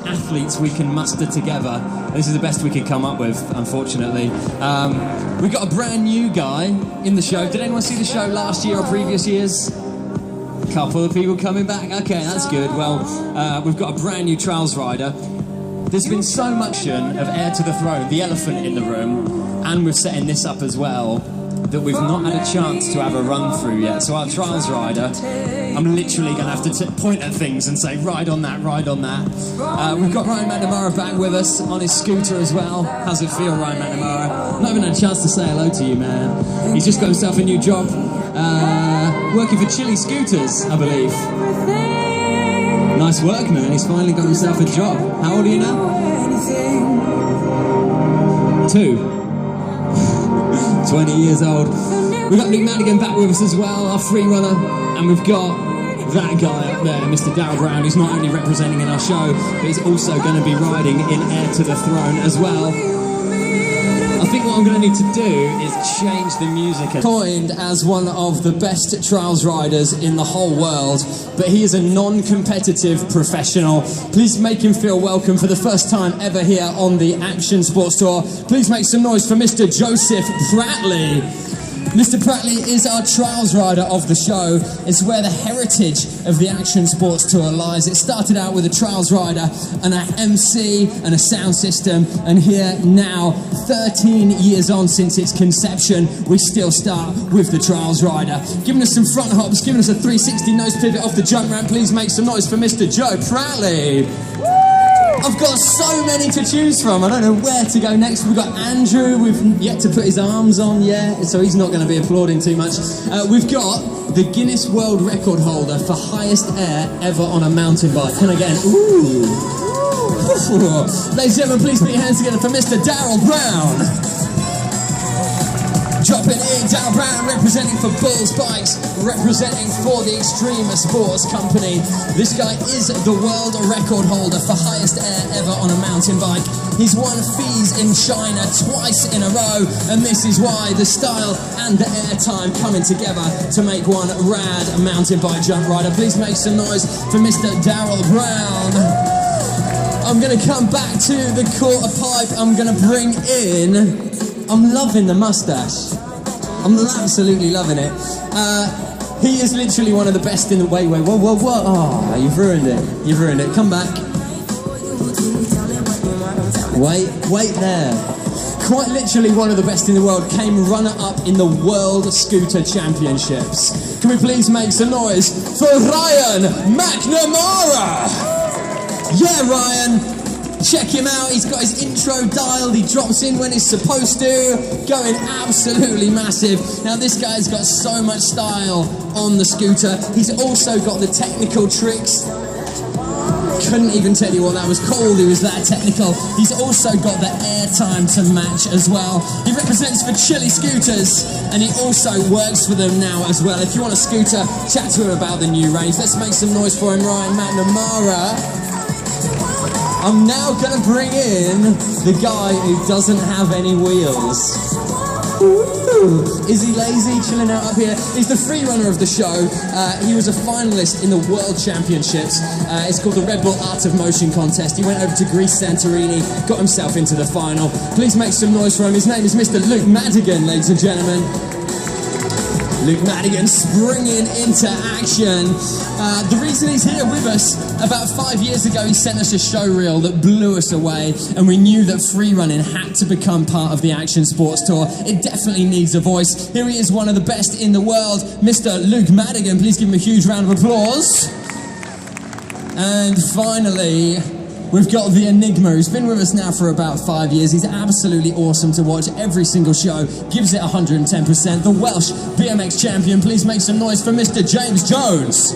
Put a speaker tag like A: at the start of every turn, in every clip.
A: athletes we can muster together. This is the best we could come up with, unfortunately. We've got a brand new guy in the show. Did anyone see the show last year or previous years? A couple of people coming back. Okay, that's good. Well, we've got a brand new trials rider. There's been so much of Heir to the Throne, the elephant in the room, and we're setting this up as well, that we've not had a chance to have a run through yet. So our trials rider, I'm literally going to have to point at things and say, ride on that, ride on that. We've got Ryan McNamara back with us on his scooter as well. How's it feel, Ryan McNamara? Not even had a chance to say hello to you, man. He's just got himself a new job, working for Chili Scooters, I believe. Nice work, man. He's finally got himself a job. How old are you now? 2. 20 years old. We've got Luke Madigan back with us as well, our free runner, and we've got that guy up there, Mr. Darrell Brown, who's not only representing in our show, but he's also going to be riding in Heir to the Throne as well. I think what I'm going to need to do is change the music. Coined as one of the best trials riders in the whole world, but he is a non-competitive professional. Please make him feel welcome for the first time ever here on the Action Sports Tour. Please make some noise for Mr. Joseph Pratley. Mr. Pratley is our trials rider of the show. It's where the heritage of the Action Sports Tour lies. It started out with a trials rider and an MC and a sound system, and here now, 13 years on since its conception, we still start with the trials rider. Giving us some front hops, giving us a 360 nose pivot off the jump ramp. Please make some noise for Mr. Joe Pratley. I've got so many to choose from. I don't know where to go next. We've got Andrew. We've yet to put his arms on yet, so he's not going to be applauding too much. We've got the Guinness World Record holder for highest air ever on a mountain bike. Can I get an ooh? Ladies and gentlemen, please put your hands together for Mr. Darrell Brown. Dropping in, Darrell Brown, representing for Bulls Bikes, representing for the Extreme Sports Company. This guy is the world record holder for highest air ever on a mountain bike. He's won fees in China twice in a row, and this is why the style and the air time coming together to make one rad mountain bike jump rider. Please make some noise for Mr. Darrell Brown. I'm going to come back to the quarter pipe. I'm going to bring in... I'm loving the mustache. I'm absolutely loving it. He is literally one of the best in the... Whoa. Oh, you've ruined it. You've ruined it. Come back. Wait there. Quite literally one of the best in the world. Came runner-up in the World Scooter Championships. Can we please make some noise for Ryan McNamara? Yeah, Ryan. Check him out, he's got his intro dialed, he drops in when he's supposed to, going absolutely massive. Now this guy's got so much style on the scooter, he's also got the technical tricks. Couldn't even tell you what that was called, it was that technical. He's also got the air time to match as well. He represents for Chili Scooters, and he also works for them now as well. If you want a scooter, chat to him about the new range. Let's make some noise for him, Ryan McNamara. I'm now going to bring in the guy who doesn't have any wheels. Ooh. Is he lazy, chilling out up here? He's the free runner of the show. He was a finalist in the World Championships. It's called the Red Bull Art of Motion contest. He went over to Greece, Santorini, got himself into the final. Please make some noise for him. His name is Mr. Luke Madigan, ladies and gentlemen. Luke Madigan springing into action. The reason he's here with us, about 5 years ago he sent us a show reel that blew us away, and we knew that free running had to become part of the Action Sports Tour. It definitely needs a voice. Here he is, one of the best in the world, Mr. Luke Madigan. Please give him a huge round of applause. And finally, we've got the Enigma, who's been with us now for about 5 years. He's absolutely awesome to watch every single show, gives it 110%. The Welsh BMX champion, please make some noise for Mr. James Jones.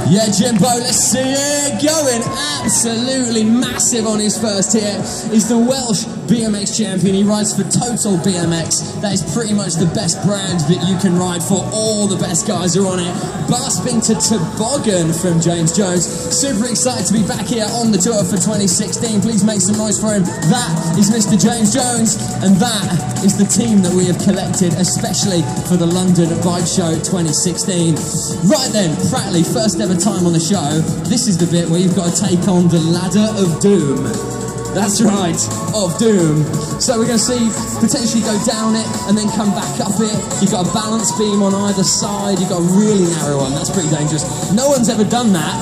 A: Yeah, Jimbo, let's see it going absolutely massive on his first hit. He's the Welsh BMX champion. He rides for Total BMX. That is pretty much the best brand that you can ride for. All the best guys are on it. Bar spin to toboggan from James Jones. Super excited to be back here on the tour for 2016. Please make some noise for him. That is Mr. James Jones, and that is the team that we have collected, especially for the London Bike Show 2016. Right then, Prattley, first ever time on the show. This is the bit where you've got to take on the ladder of doom. That's right, of doom. So we're going to see potentially go down it and then come back up it. You've got a balance beam on either side. You've got a really narrow one. That's pretty dangerous. No one's ever done that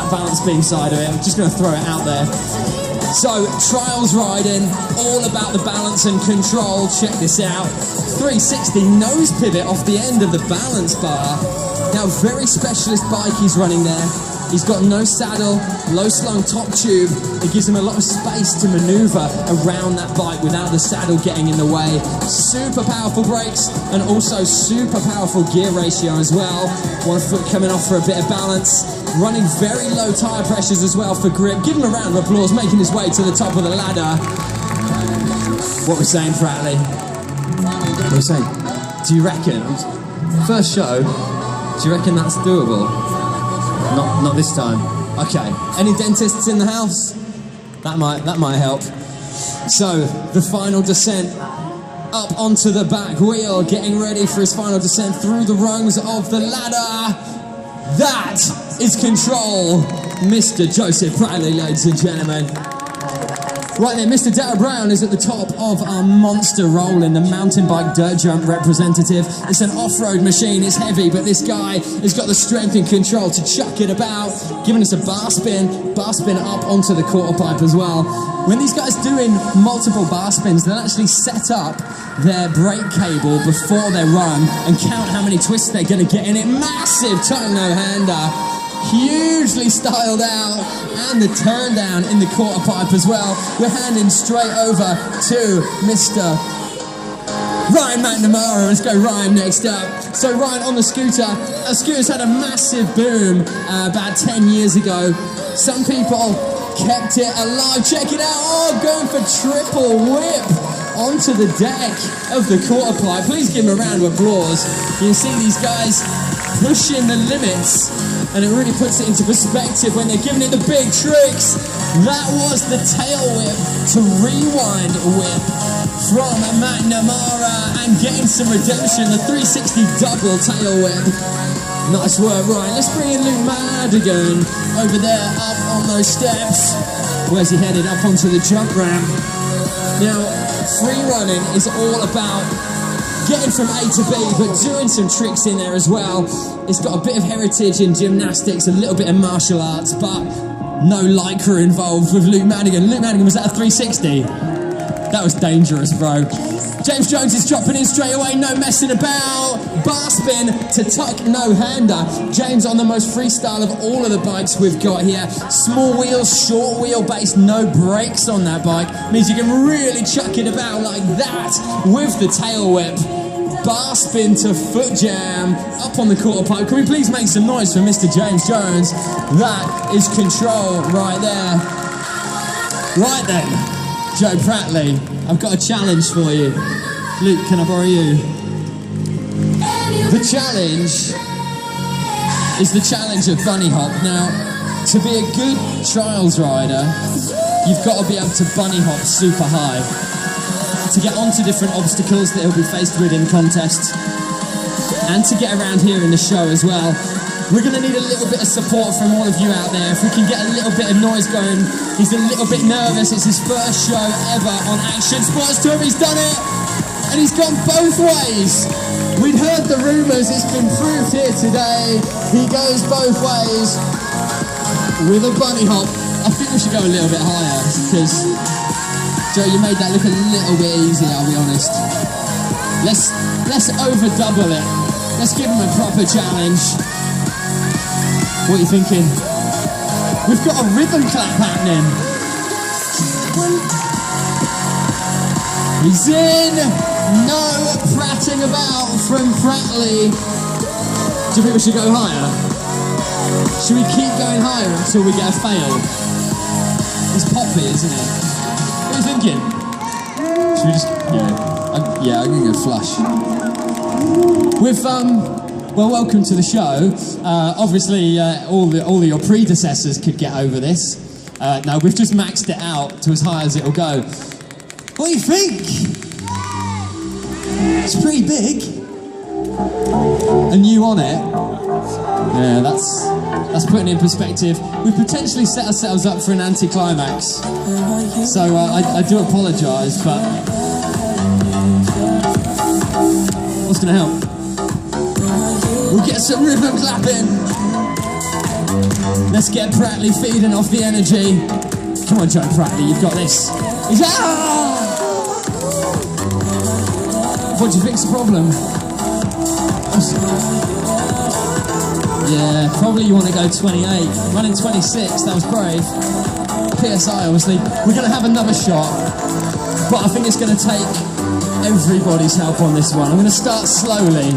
A: balance beam side of it. I'm just going to throw it out there. So, trials riding, all about the balance and control. Check this out. 360 nose pivot off the end of the balance bar. Now, very specialist bike he's running there. He's got no saddle, low slung top tube. It gives him a lot of space to maneuver around that bike without the saddle getting in the way. Super powerful brakes and also super powerful gear ratio as well. One foot coming off for a bit of balance. Running very low tyre pressures as well for grip. Give him a round of applause, making his way to the top of the ladder. What we're saying, Prattley? What we're saying? Do you reckon, first show, do you reckon that's doable? Not this time. Okay. Any dentists in the house? That might help. So, the final descent up onto the back wheel, getting ready for his final descent through the rungs of the ladder. That is control, Mr. Joseph Prattley, ladies and gentlemen. Right there, Mr. Darragh Brown is at the top of our monster rolling, the mountain bike dirt jump representative. It's an off-road machine, it's heavy, but this guy has got the strength and control to chuck it about, giving us a bar spin up onto the quarter pipe as well. When these guys doing multiple bar spins, they'll actually set up their brake cable before they run and count how many twists they're going to get in it. Massive tongue no-hander. Hugely styled out, and the turn down in the quarter pipe as well. We're handing straight over to Mr. Ryan McNamara. Let's go Ryan next up. So Ryan on the scooter. Scooter's had a massive boom about 10 years ago. Some people kept it alive. Check it out. Oh, going for triple whip onto the deck of the quarter pipe. Please give him a round of applause. You can see these guys pushing the limits, and it really puts it into perspective when they're giving it the big tricks. That was the tail whip to rewind whip from McNamara, and getting some redemption, the 360 double tail whip. Nice work, Ryan. Let's bring in Luke Madigan over there, up on those steps. Where's he headed? Up onto the jump ramp. Now, free running is all about getting from A to B, but doing some tricks in there as well. It's got a bit of heritage in gymnastics, a little bit of martial arts, but no lycra involved with Luke Madigan. Luke Madigan, was that a 360? That was dangerous, bro. James Jones is dropping in straight away, no messing about. Bar spin to tuck no-hander. James on the most freestyle of all of the bikes we've got here. Small wheels, short wheelbase, no brakes on that bike. Means you can really chuck it about like that with the tail whip. Bar spin to foot jam up on the quarter pipe. Can we please make some noise for Mr. James Jones? That is control right there. Right then, Joe Prattley, I've got a challenge for you. Luke, can I borrow you? The challenge is the challenge of bunny hop. Now, to be a good trials rider, you've got to be able to bunny hop super high to get onto different obstacles that he'll be faced with in contests, and to get around here in the show as well. We're going to need a little bit of support from all of you out there. If we can get a little bit of noise going. He's a little bit nervous. It's his first show ever on Action Sports Tour. He's done it, and he's gone both ways. We'd heard the rumours. It's been proved here today. He goes both ways with a bunny hop. I think we should go a little bit higher, because Joe, you made that look a little bit easy, I'll be honest. Let's over double it. Let's give him a proper challenge. What are you thinking? We've got a rhythm clap happening. He's in. No prattling about from Prattley. Do you think we should go higher? Should we keep going higher until we get a fail? happy, isn't he? What are you thinking? Should we just, yeah, I'm gonna go flush. With, well, welcome to the show. Obviously, all of your predecessors could get over this. No, we've just maxed it out to as high as it'll go. What do you think? It's pretty big. And you on it? Yeah, that's putting it in perspective. We've potentially set ourselves up for an anticlimax. So I do apologise, but what's going to help? We'll get some rhythm clapping. Let's get Pratley feeding off the energy. Come on, Joe Pratley, you've got this. He's What do you think's the problem? Yeah, probably you want to go 28. Running 26, that was brave. PSI, obviously. We're going to have another shot, but I think it's going to take everybody's help on this one. I'm going to start slowly.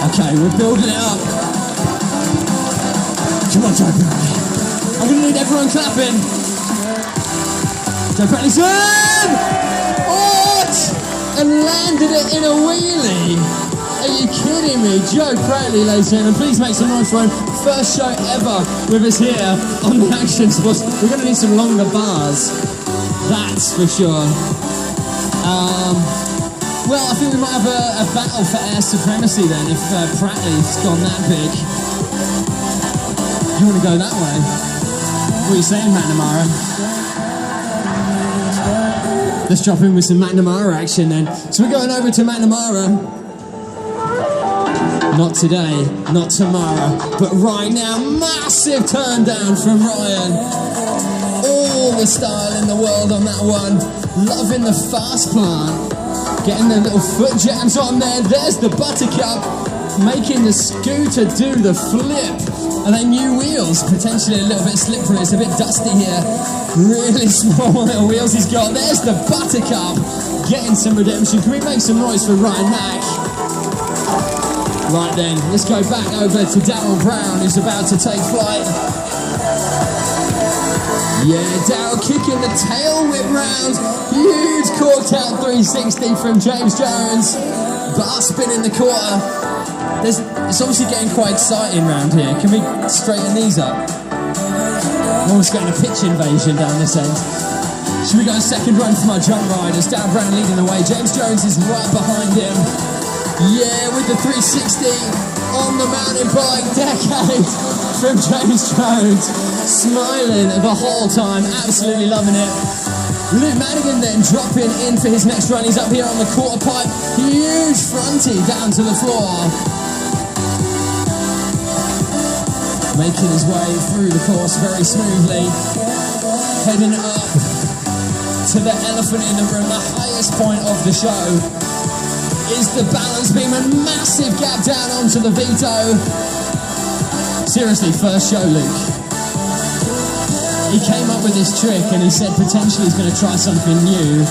A: Okay, we're building it up. Come on, Joe Pratley. I'm going to need everyone clapping. Joe Pratley's in! What? And landed it in a wheelie. Are you kidding me? Joe Pratley, ladies and gentlemen. Please make some noise for him. First show ever with us here on the Action Sports. We're going to need some longer bars. That's for sure. Well, I think we might have a battle for air supremacy then if Pratley's gone that big. You want to go that way? What are you saying, McNamara? Let's drop in with some McNamara action then. So we're going over to McNamara. Not today, not tomorrow, but right now. Massive turn down from Ryan. All the style in the world on that one. Loving the fast plant. Getting the little foot jams on there. There's the buttercup. Making the scooter do the flip. And then new wheels, potentially a little bit slippery. It's a bit dusty here. Really small little wheels he's got. There's the buttercup. Getting some redemption. Can we make some noise for Ryan Mack? Right then, let's go back over to Daryl Brown, who's about to take flight. Yeah, Daryl kicking the tail whip round. Huge corked out 360 from James Jones. Bar spin in the quarter. It's obviously getting quite exciting round here. Can we straighten these up? I'm almost getting a pitch invasion down this end. Should we go second run from our jump riders? Daryl Brown leading the way. James Jones is right behind him. Yeah, with the 360 on the mountain bike, decade from James Jones. Smiling the whole time, absolutely loving it. Luke Madigan then dropping in for his next run. He's up here on the quarter pipe. Huge fronty down to the floor. Making his way through the course very smoothly. Heading up to the elephant in the room, the highest point of the show. Is the balance beam, a massive gap down onto the Vito. Seriously, first show, Luke. He came up with this trick and he said potentially he's going to try something new.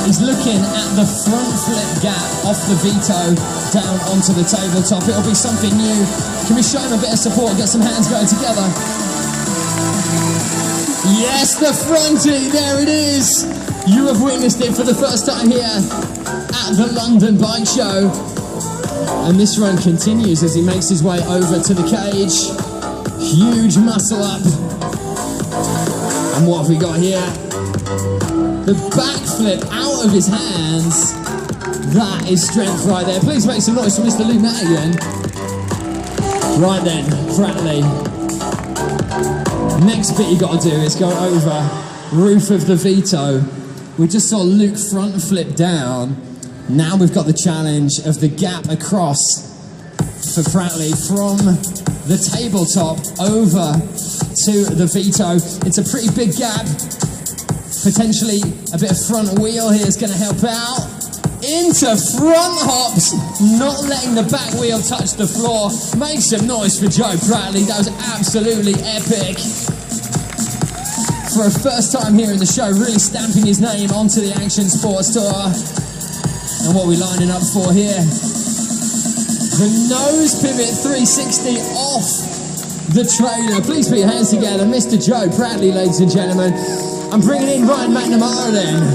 A: He's looking at the front flip gap off the Vito down onto the tabletop. It'll be something new. Can we show him a bit of support and get some hands going together? Yes, the fronty, there it is. You have witnessed it for the first time here at the London Bike Show. And this run continues as he makes his way over to the cage. Huge muscle up. And what have we got here? The backflip out of his hands. That is strength right there. Please make some noise for Mr. Luke Madigan. Right then, Pratley. Next bit you got to do is go over roof of the Vito. We just saw Luke front flip down. Now we've got the challenge of the gap across for Pratley from the tabletop over to the Vito. It's a pretty big gap. Potentially a bit of front wheel here is going to help out. Into front hops, not letting the back wheel touch the floor. Make some noise for Joe Pratley. That was absolutely epic. For a first time here in the show, really stamping his name onto the Action Sports Tour. And what are we lining up for here? The nose pivot 360 off the trainer. Please put your hands together. Mr. Joe Pratley, ladies and gentlemen. I'm bringing in Ryan McNamara then.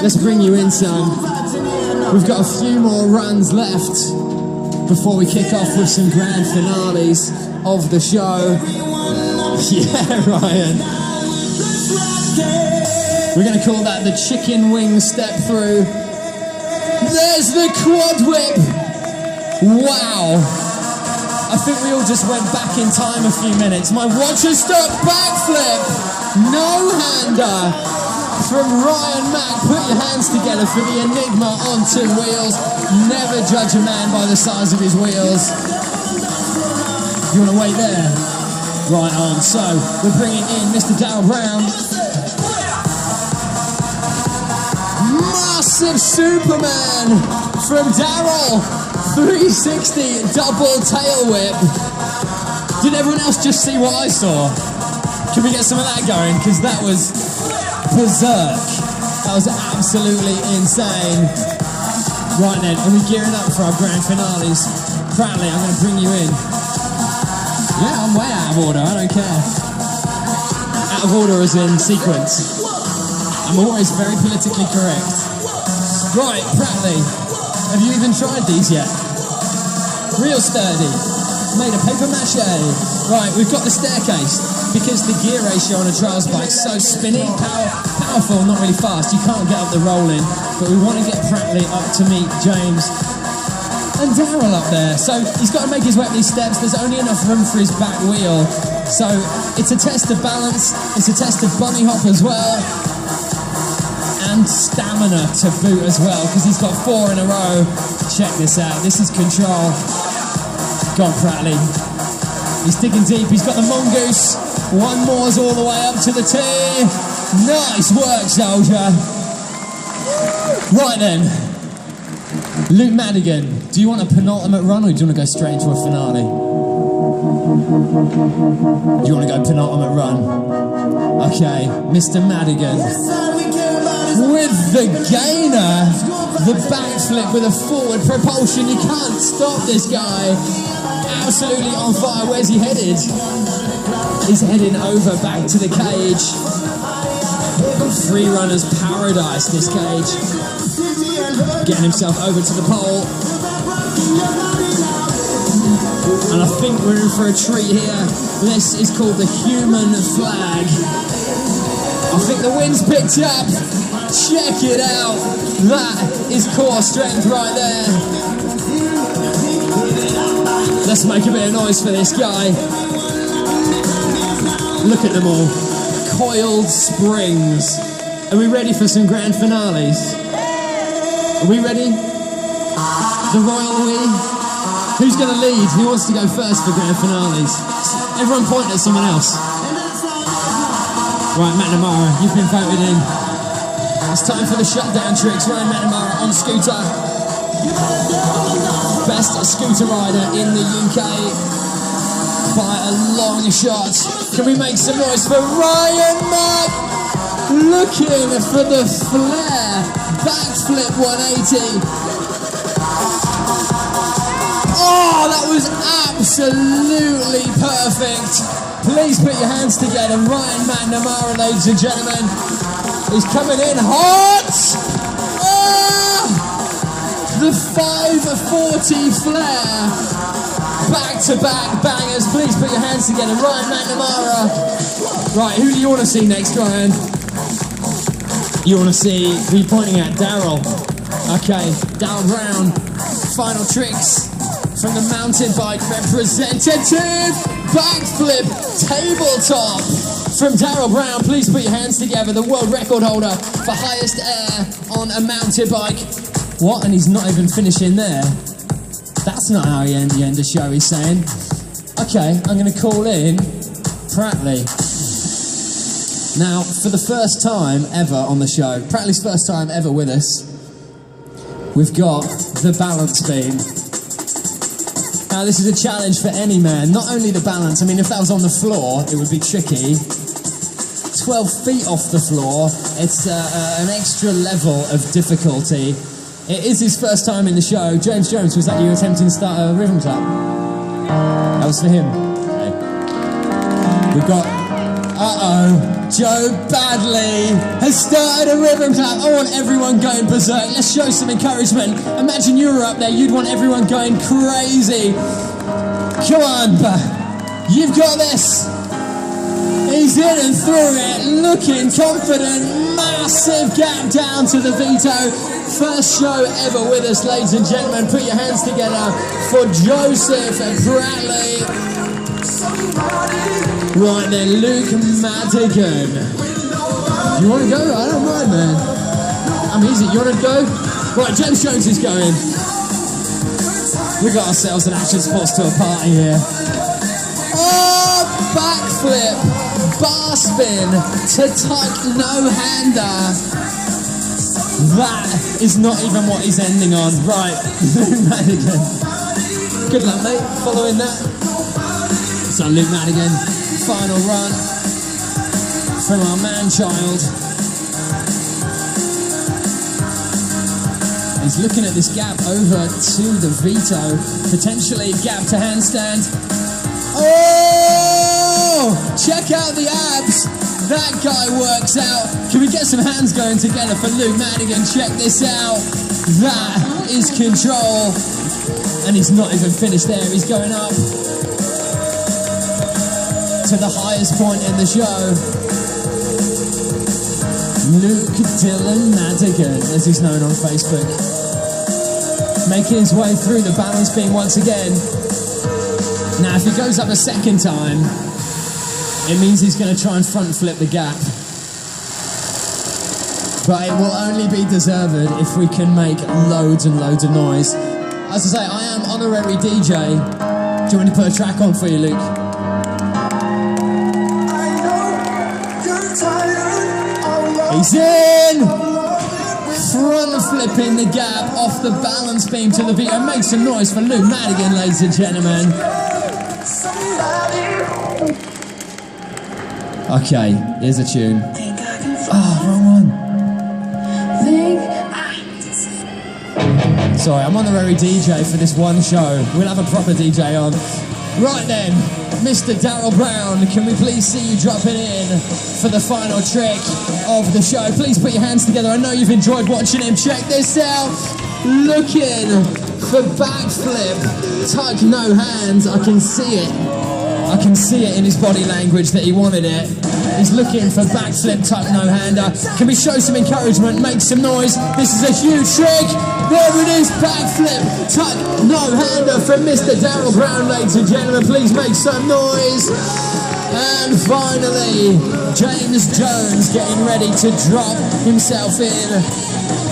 A: Let's bring you in, son. We've got a few more runs left before we kick off with some grand finales of the show. Yeah, Ryan. We're going to call that the chicken wing step through. There's the quad whip. Wow. I think we all just went back in time a few minutes. My Rochester backflip. No-hander from Ryan Mack. Put your hands together for the Enigma on 2 wheels. Never judge a man by the size of his wheels. You want to wait there? Right on. So, we're bringing in Mr. Darrell Brown. Massive Superman from Darrell. 360 double tail whip. Did everyone else just see what I saw? Can we get some of that going? Because that was berserk. That was absolutely insane. Right then, are we gearing up for our grand finales? Pratley, I'm going to bring you in. Yeah, I'm way out of order, I don't care. Out of order as in sequence. I'm always very politically correct. Right, Pratley, have you even tried these yet? Real sturdy. Made of paper mache. Right, we've got the staircase. Because the gear ratio on a trials bike is so spinny, powerful, not really fast. You can't get up the rolling. But we want to get Pratley up to meet James and Darrell up there. So he's got to make his way up these steps. There's only enough room for his back wheel. So it's a test of balance. It's a test of bunny hop as well. And stamina to boot as well, because he's got 4 in a row. Check this out. This is control. Go on, Pratley. He's digging deep. He's got the mongoose. One more's all the way up to the tee. Nice work, soldier. Right then. Luke Madigan, do you want a penultimate run or do you want to go straight into a finale? Do you want to go penultimate run? Okay, Mr. Madigan. With the gainer, the backflip with a forward propulsion. You can't stop this guy. Absolutely on fire. Where's he headed? He's heading over back to the cage. Free runner's paradise, this cage. Getting himself over to the pole. And I think we're in for a treat here. This is called the human flag. I think the wind's picked up. Check it out. That is core strength right there. Let's make a bit of noise for this guy. Look at them all. Coiled springs. Are we ready for some grand finales? Are we ready? The royal we? Who's going to lead? Who wants to go first for grand finales? Everyone point at someone else. Right, McNamara, you've been voted in. It's time for the shutdown tricks. Ryan McNamara on scooter. Best scooter rider in the UK by a long shot. Can we make some noise for Ryan Mack? Looking for the flare. Backflip 180. Oh, that was absolutely perfect. Please put your hands together. Ryan McNamara, ladies and gentlemen. He's coming in hot! The 540 flare. Back-to-back bangers. Please put your hands together. Ryan McNamara. Right, who do you want to see next, Ryan? You want to see who you're pointing at? Darrell. Okay, Darrell Brown. Final tricks from the mountain bike representative. Backflip tabletop. From Darrell Brown, please put your hands together. The world record holder for highest air on a mountain bike. What? And he's not even finishing there. That's not how you end the show, he's saying. Okay, I'm going to call in Pratley. Now, for the first time ever on the show, Pratley's first time ever with us, we've got the balance beam. Now, this is a challenge for any man. Not only the balance, I mean, if that was on the floor, it would be tricky. 12 feet off the floor, it's an extra level of difficulty. It is his first time in the show. James Jones, was that you attempting to start a rhythm clap? That was for him. Okay. We've got, Joe Badley has started a rhythm clap. I want everyone going berserk. Let's show some encouragement. Imagine you were up there, you'd want everyone going crazy. Come on, you've got this. He's in and through it, looking confident. Massive gap down to the Vito. First show ever with us, ladies and gentlemen. Put your hands together for Joseph Bradley. Right then, Luke Madigan. You want to go? I don't mind, man. I'm easy. You want to go? Right, James Jones is going. We got ourselves an action sports tour party here. Oh, backflip, bar spin to tuck no-hander. That is not even what he's ending on. Right, Luke Madigan. Good luck, mate, following that. So Luke Madigan, final run from our man-child. He's looking at this gap over to the Vito. Potentially gap to handstand. Oh! Check out the abs. That guy works out. Can we get some hands going together for Luke Madigan? Check this out. That is control. And he's not even finished there. He's going up to the highest point in the show. Luke Dylan Madigan, as he's known on Facebook. Making his way through the balance beam once again. Now, if he goes up a second time, it means he's going to try and front flip the gap. But it will only be deserved if we can make loads and loads of noise. As I say, I am honorary DJ. Do you want me to put a track on for you, Luke? He's in! Front flipping the gap off the balance beam to the beat. And make some noise for Luke Madigan, ladies and gentlemen. Okay, here's a tune. Oh, wrong one. Sorry, I'm honorary DJ for this one show. We'll have a proper DJ on. Right then, Mr. Darryl Brown, can we please see you dropping in for the final trick of the show? Please put your hands together. I know you've enjoyed watching him. Check this out. Looking for backflip. Tuck no hands. I can see it. I can see it in his body language that he wanted it. He's looking for backflip, tuck no-hander. Can we show some encouragement, make some noise? This is a huge trick. There it is, backflip, tuck no-hander from Mr. Darryl Brown, ladies and gentlemen. Please make some noise. And finally, James Jones getting ready to drop himself in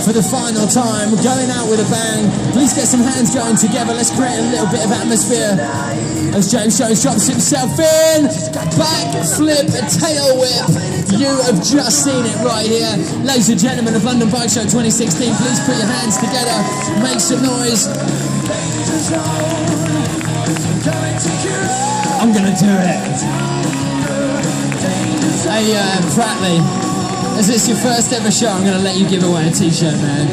A: for the final time. We're going out with a bang. Please get some hands going together. Let's create a little bit of atmosphere as James Jones drops himself in. Back flip, tail whip. You have just seen it right here. Ladies and gentlemen of London Bike Show 2016, please put your hands together. Make some noise. I'm going to do it. Hey, Bradley, is this your first ever show? I'm going to let you give away a t-shirt, man.